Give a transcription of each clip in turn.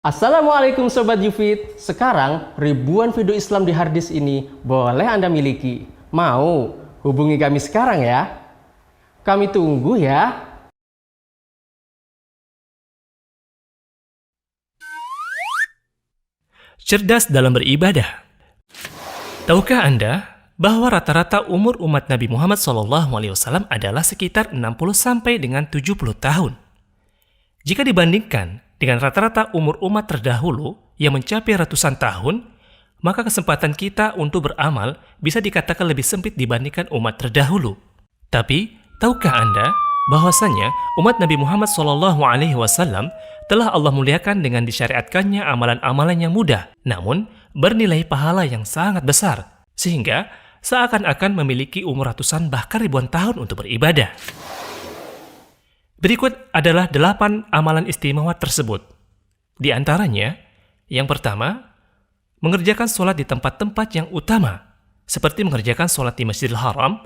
Assalamualaikum Sobat Yufid. Sekarang ribuan video Islam di harddisk ini boleh Anda miliki. Mau? Hubungi kami sekarang ya. Kami tunggu ya. Cerdas dalam beribadah. Tahukah Anda bahwa rata-rata umur umat Nabi Muhammad SAW adalah sekitar 60 sampai dengan 70 tahun? Jika dibandingkan dengan rata-rata umur umat terdahulu yang mencapai ratusan tahun, maka kesempatan kita untuk beramal bisa dikatakan lebih sempit dibandingkan umat terdahulu. Tapi, tahukah Anda bahwasanya umat Nabi Muhammad SAW telah Allah muliakan dengan disyariatkannya amalan-amalan yang mudah, namun bernilai pahala yang sangat besar, sehingga seakan-akan memiliki umur ratusan bahkan ribuan tahun untuk beribadah. Berikut adalah 8 amalan istimewa tersebut. Di antaranya, yang pertama, mengerjakan sholat di tempat-tempat yang utama, seperti mengerjakan sholat di Masjidil Haram,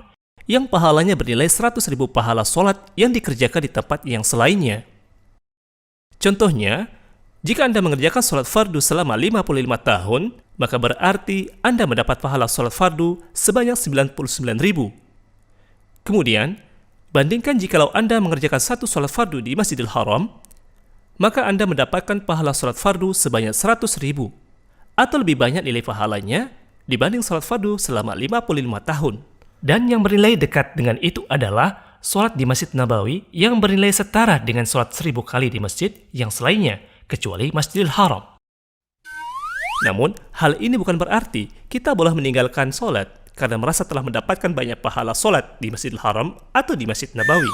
yang pahalanya bernilai 100.000 pahala sholat yang dikerjakan di tempat yang selainnya. Contohnya, jika Anda mengerjakan sholat fardu selama 55 tahun, maka berarti Anda mendapat pahala sholat fardu sebanyak 99.000. Kemudian, bandingkan jikalau Anda mengerjakan satu sholat fardu di Masjidil Haram, maka Anda mendapatkan pahala sholat fardu sebanyak 100.000, atau lebih banyak nilai pahalanya dibanding sholat fardu selama 55 tahun. Dan yang bernilai dekat dengan itu adalah sholat di Masjid Nabawi yang bernilai setara dengan sholat 1000 kali di masjid yang selainnya, kecuali Masjidil Haram. Namun, hal ini bukan berarti kita boleh meninggalkan sholat karena merasa telah mendapatkan banyak pahala sholat di Masjidil Haram atau di Masjid Nabawi.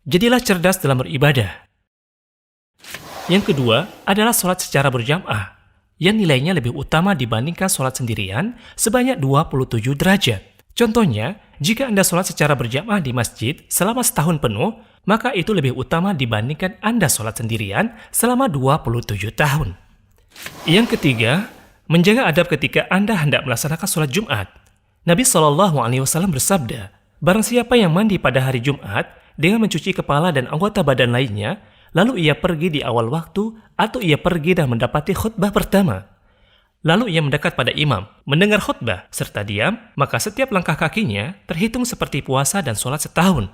Jadilah cerdas dalam beribadah. Yang kedua adalah sholat secara berjamaah, yang nilainya lebih utama dibandingkan sholat sendirian sebanyak 27 derajat. Contohnya, jika Anda sholat secara berjamaah di masjid selama setahun penuh, maka itu lebih utama dibandingkan Anda sholat sendirian selama 27 tahun. Yang ketiga, menjaga adab ketika Anda hendak melaksanakan sholat Jumat. Nabi SAW bersabda, barang siapa yang mandi pada hari Jumat dengan mencuci kepala dan anggota badan lainnya, lalu ia pergi di awal waktu atau ia pergi dan mendapati khutbah pertama, lalu ia mendekat pada imam, mendengar khutbah, serta diam, maka setiap langkah kakinya terhitung seperti puasa dan sholat setahun.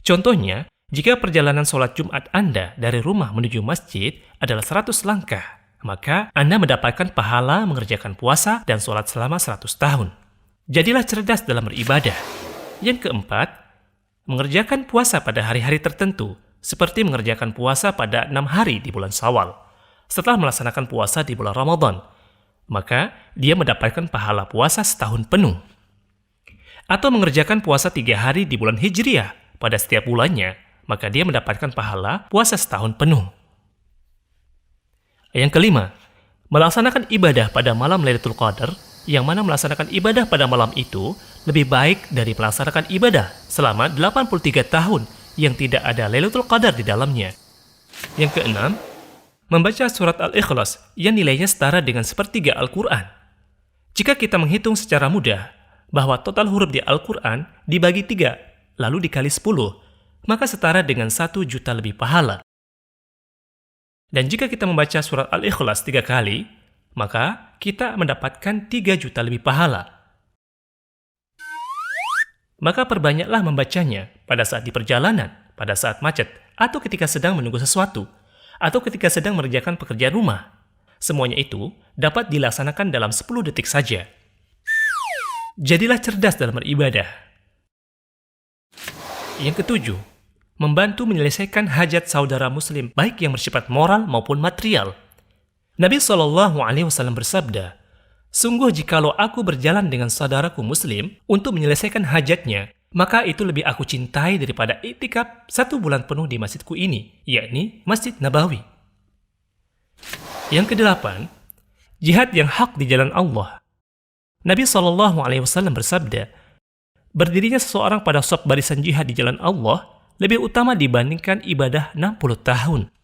Contohnya, jika perjalanan sholat Jumat Anda dari rumah menuju masjid adalah 100 langkah, maka Anda mendapatkan pahala mengerjakan puasa dan sholat selama 100 tahun. Jadilah cerdas dalam beribadah. Yang keempat, mengerjakan puasa pada hari-hari tertentu, seperti mengerjakan puasa pada 6 hari di bulan Syawal, setelah melaksanakan puasa di bulan Ramadan, maka dia mendapatkan pahala puasa setahun penuh. Atau mengerjakan puasa 3 hari di bulan Hijriah pada setiap bulannya, maka dia mendapatkan pahala puasa setahun penuh. Yang kelima, melaksanakan ibadah pada malam Lailatul Qadar, yang mana melaksanakan ibadah pada malam itu lebih baik dari melaksanakan ibadah selama 83 tahun yang tidak ada Lailatul Qadar di dalamnya. Yang keenam, membaca surat Al-Ikhlas yang nilainya setara dengan sepertiga Al-Quran. Jika kita menghitung secara mudah bahwa total huruf di Al-Quran dibagi 3, lalu dikali 10, maka setara dengan 1 juta lebih pahala. Dan jika kita membaca surat Al-Ikhlas 3 kali, maka kita mendapatkan 3 juta lebih pahala. Maka perbanyaklah membacanya pada saat di perjalanan, pada saat macet, atau ketika sedang menunggu sesuatu, atau ketika sedang mengerjakan pekerjaan rumah. Semuanya itu dapat dilaksanakan dalam 10 detik saja. Jadilah cerdas dalam beribadah. Yang ketujuh, membantu menyelesaikan hajat saudara muslim, baik yang bersifat moral maupun material. Nabi SAW bersabda, sungguh jikalau aku berjalan dengan saudaraku muslim untuk menyelesaikan hajatnya, maka itu lebih aku cintai daripada iktikaf 1 bulan penuh di masjidku ini, yakni Masjid Nabawi. Yang kedelapan, jihad yang hak di jalan Allah. Nabi SAW bersabda, berdirinya seseorang pada shaf barisan jihad di jalan Allah lebih utama dibandingkan ibadah 60 tahun.